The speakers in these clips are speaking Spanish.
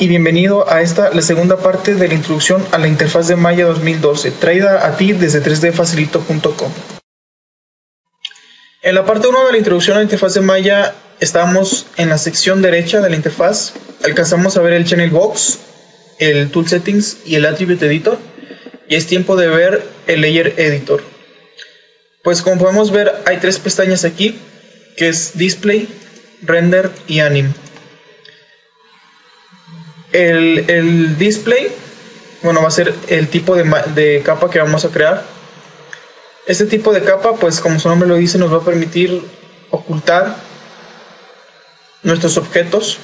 y bienvenido a la segunda parte de la introducción a la interfaz de Maya 2012, traída a ti desde 3dfacilito.com. En la parte 1 de la introducción a la interfaz de Maya estamos en la sección derecha de la interfaz. Alcanzamos a ver el Channel Box, el Tool Settings y el Attribute Editor, y es tiempo de ver el Layer Editor. Pues como podemos ver, hay tres pestañas aquí, que es Display, Render y Anim. El Display, bueno, va a ser el tipo de capa que vamos a crear. Este tipo de capa, pues como su nombre lo dice, nos va a permitir ocultar nuestros objetos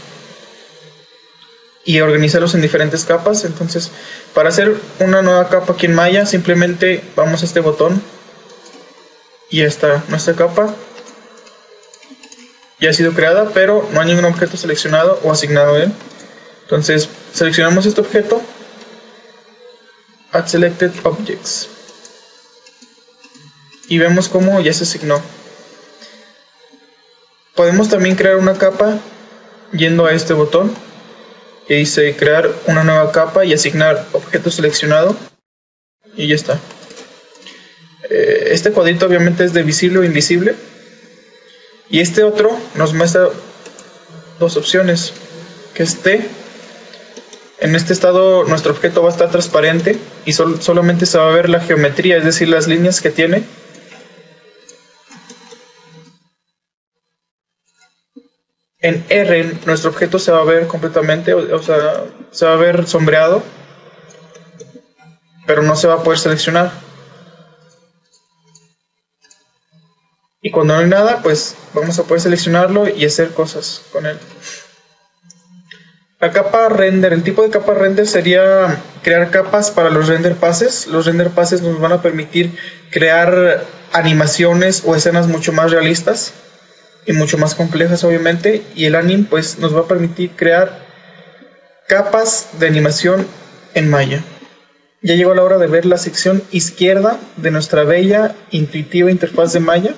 y organizarlos en diferentes capas. Entonces, para hacer una nueva capa aquí en Maya, simplemente vamos a este botón y ya está nuestra capa. Ya ha sido creada, pero no hay ningún objeto seleccionado o asignado a él. Entonces, seleccionamos este objeto, Add Selected Objects, y vemos cómo ya se asignó. Podemos también crear una capa yendo a este botón que dice crear una nueva capa y asignar objeto seleccionado, y ya está. Este cuadrito obviamente es de visible o invisible, y este otro nos muestra dos opciones, que es T. En este estado nuestro objeto va a estar transparente y solamente se va a ver la geometría, es decir, las líneas que tiene. En R nuestro objeto se va a ver completamente, o sea, se va a ver sombreado, pero no se va a poder seleccionar. Y cuando no hay nada, pues vamos a poder seleccionarlo y hacer cosas con él. La capa render, el tipo de capa render sería crear capas para los render passes. Los render passes nos van a permitir crear animaciones o escenas mucho más realistas y mucho más complejas, obviamente. Y el anim pues nos va a permitir crear capas de animación en Maya. Ya llegó la hora de ver la sección izquierda de nuestra bella, intuitiva interfaz de Maya.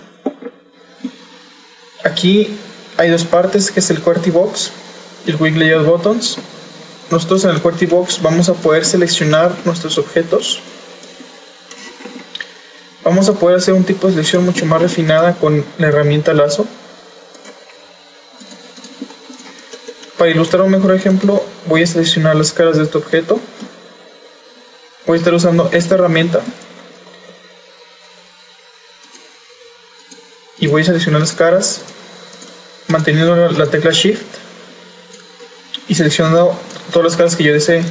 Aquí hay dos partes, que es el QWERTY Box y el Quick Layout Buttons. Nosotros en el QWERTY Box vamos a poder seleccionar nuestros objetos. Vamos a poder hacer un tipo de selección mucho más refinada con la herramienta lazo. Para ilustrar un mejor ejemplo, voy a seleccionar las caras de este objeto. Voy a estar usando esta herramienta y voy a seleccionar las caras manteniendo la tecla Shift y seleccionando todas las caras que yo desee.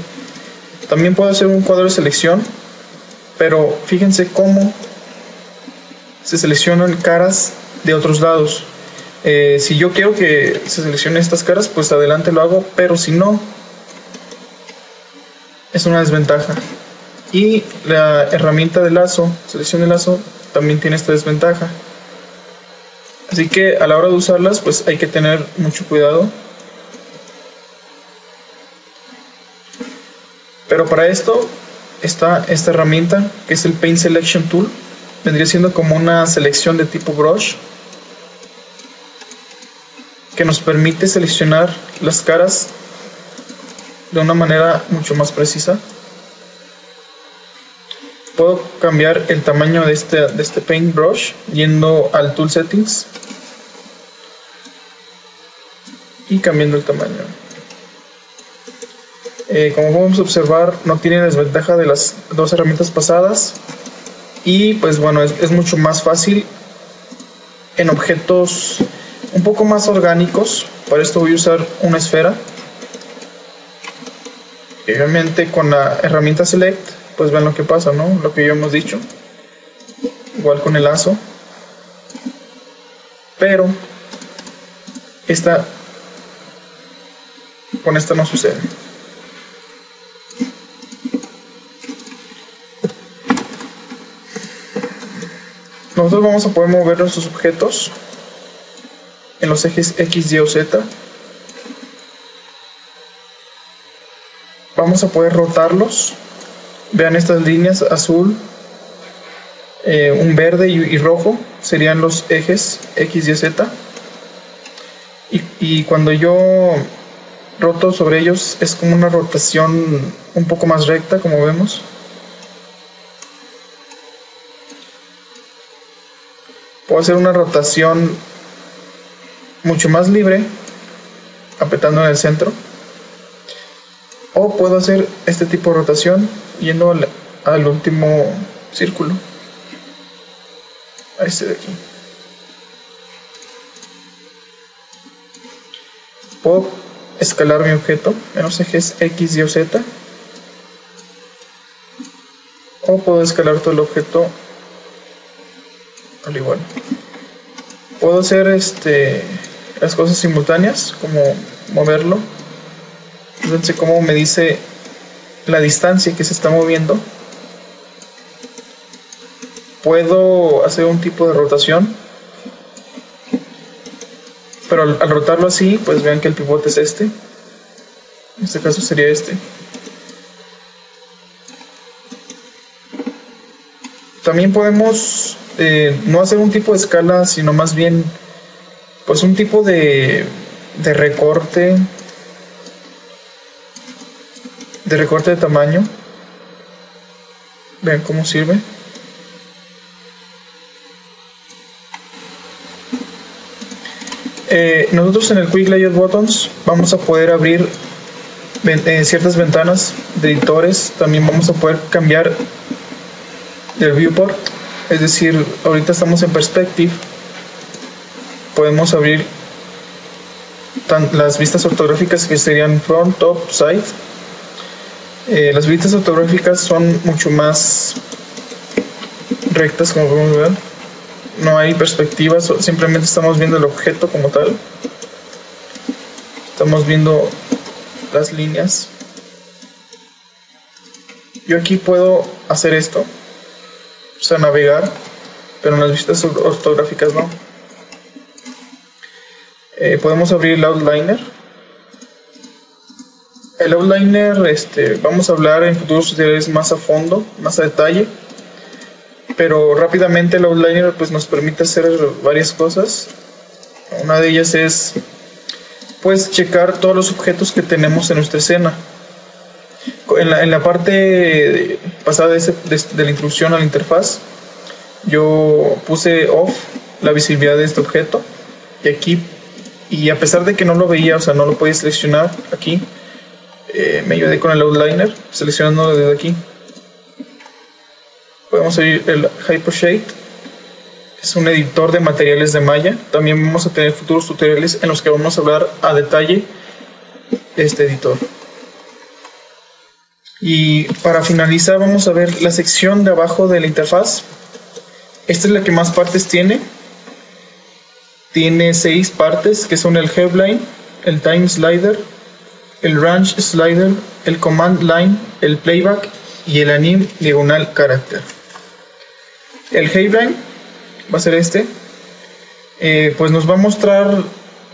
También puedo hacer un cuadro de selección, pero fíjense cómo se seleccionan caras de otros lados. Si yo quiero que se seleccione estas caras, pues adelante lo hago, pero si no, es una desventaja. Y la herramienta de lazo, selección de lazo, también tiene esta desventaja. Así que a la hora de usarlas, pues hay que tener mucho cuidado. Pero para esto está esta herramienta, que es el Paint Selection Tool. Vendría siendo como una selección de tipo brush, que nos permite seleccionar las caras de una manera mucho más precisa. Puedo cambiar el tamaño de este paintbrush yendo al Tool Settings y cambiando el tamaño. Como podemos observar, no tiene desventaja de las dos herramientas pasadas, y pues bueno, es mucho más fácil en objetos un poco más orgánicos. Para esto voy a usar una esfera, y obviamente con la herramienta Select pues ven lo que pasa, ¿no? Lo que ya hemos dicho. Igual con el lazo. Pero con esta no sucede. Nosotros vamos a poder mover nuestros objetos en los ejes X, Y o Z. Vamos a poder rotarlos. Vean estas líneas, azul, un verde y rojo serían los ejes X, Y, Z. Y cuando yo roto sobre ellos es como una rotación un poco más recta, como vemos. Puedo hacer una rotación mucho más libre apretando en el centro, o puedo hacer este tipo de rotación yendo al último círculo, a este de aquí. Puedo escalar mi objeto en los ejes X, Y o Z, o puedo escalar todo el objeto al igual. Puedo hacer las cosas simultáneas, como moverlo. Fíjense cómo me dice la distancia que se está moviendo. Puedo hacer un tipo de rotación, pero al rotarlo así, pues vean que el pivote es este. En este caso sería este. También podemos no hacer un tipo de escala, sino más bien pues un tipo de recorte de tamaño. Vean cómo sirve. Nosotros en el Quick Layout Buttons vamos a poder abrir ciertas ventanas de editores. También vamos a poder cambiar el viewport, es decir, ahorita estamos en Perspective. Podemos abrir las vistas ortográficas, que serían front, top, side. Las vistas ortográficas son mucho más rectas, como podemos ver. No hay perspectivas, simplemente estamos viendo el objeto como tal. Estamos viendo las líneas. Yo aquí puedo hacer esto, o sea, navegar, pero en las vistas ortográficas no. Podemos abrir el outliner. El outliner, vamos a hablar en futuros tutoriales más a fondo, más a detalle, pero rápidamente el outliner pues nos permite hacer varias cosas. Una de ellas es pues checar todos los objetos que tenemos en nuestra escena. En la parte pasada de la introducción a la interfaz, yo puse off la visibilidad de este objeto, y aquí, y a pesar de que no lo veía, o sea, no lo podía seleccionar aquí, me ayudé con el outliner seleccionando desde aquí. Podemos abrir el Hypershade, es un editor de materiales de Maya. También vamos a tener futuros tutoriales en los que vamos a hablar a detalle de este editor. Y para finalizar vamos a ver la sección de abajo de la interfaz. Esta es la que más partes tiene. Tiene 6 partes, que son el Headline, el Time Slider, el Range Slider, el Command Line, el Playback y el Anim Diagonal Character. El Headline va a ser pues nos va a mostrar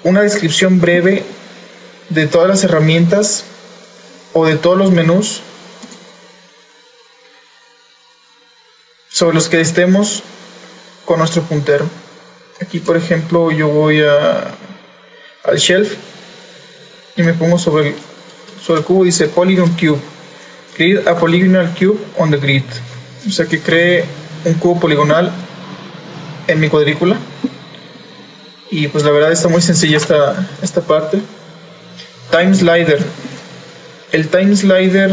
una descripción breve de todas las herramientas o de todos los menús sobre los que estemos con nuestro puntero. Aquí, por ejemplo, yo voy al shelf y me pongo sobre el cubo. Dice Polygon Cube, create a polygonal cube on the grid, o sea, que cree un cubo poligonal en mi cuadrícula. Y pues la verdad está muy sencilla esta parte. Time Slider. El Time Slider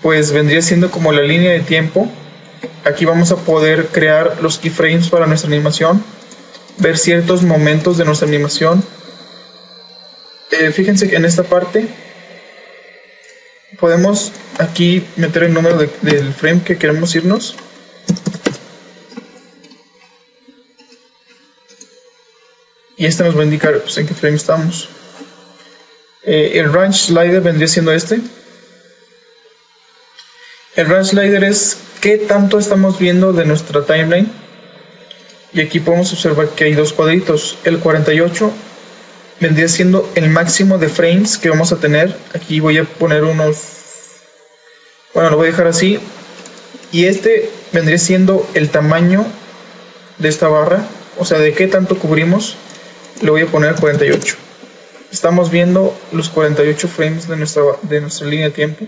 pues vendría siendo como la línea de tiempo. Aquí vamos a poder crear los keyframes para nuestra animación, ver ciertos momentos de nuestra animación. Fíjense que en esta parte podemos aquí meter el número del frame que queremos irnos. Y nos va a indicar pues, en qué frame estamos. El Range Slider vendría siendo este. El Range Slider es qué tanto estamos viendo de nuestra timeline. Y aquí podemos observar que hay 2 cuadritos. El 48 vendría siendo el máximo de frames que vamos a tener. Aquí voy a poner unos... Bueno, lo voy a dejar así. Y vendría siendo el tamaño de esta barra. O sea, de qué tanto cubrimos. Le voy a poner 48. estamos viendo los 48 frames de nuestra línea de tiempo.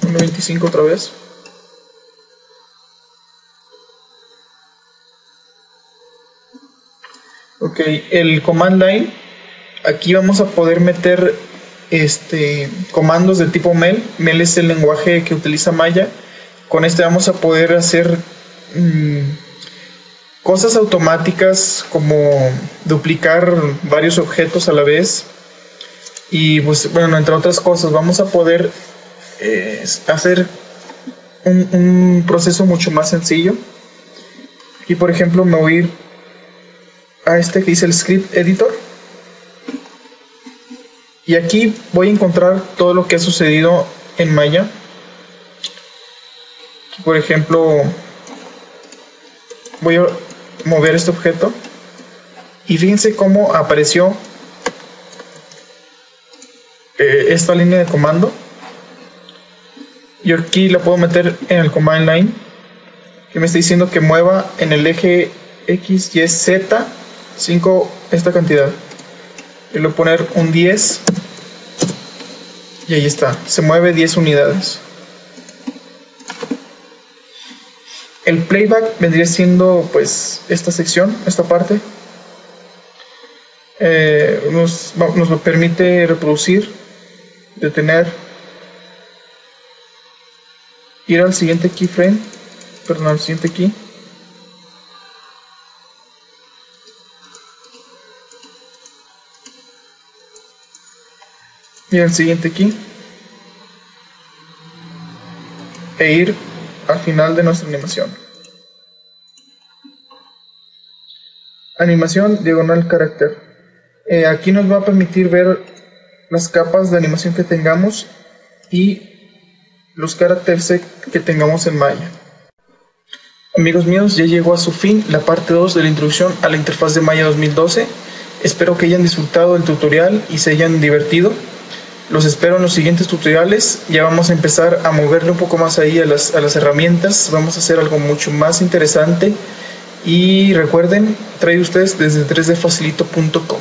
Uno 25 otra vez. Ok, el command line, aquí vamos a poder meter comandos de tipo MEL. MEL es el lenguaje que utiliza Maya. Con este vamos a poder hacer cosas automáticas como duplicar varios objetos a la vez. Y pues bueno, entre otras cosas, vamos a poder hacer un proceso mucho más sencillo. Aquí por ejemplo me voy a ir a que dice el script editor, y aquí voy a encontrar todo lo que ha sucedido en Maya. Aquí, por ejemplo, voy a mover este objeto y fíjense cómo apareció esta línea de comando. Yo aquí la puedo meter en el command line, que me está diciendo que mueva en el eje X, Y, Z 5 esta cantidad. Yo le voy a poner un 10 y ahí está, se mueve 10 unidades. El playback vendría siendo pues esta sección, esta parte. Nos lo permite reproducir, detener, ir al siguiente keyframe, perdón, al siguiente key. Y el siguiente aquí, e ir al final de nuestra animación. Animación diagonal carácter. Aquí nos va a permitir ver las capas de animación que tengamos y los caracteres que tengamos en Maya. Amigos míos, ya llegó a su fin la parte 2 de la introducción a la interfaz de Maya 2012. Espero que hayan disfrutado del tutorial y se hayan divertido. Los espero en los siguientes tutoriales. Ya vamos a empezar a moverle un poco más ahí a las herramientas. Vamos a hacer algo mucho más interesante. Y recuerden, trae ustedes desde 3dfacilito.com.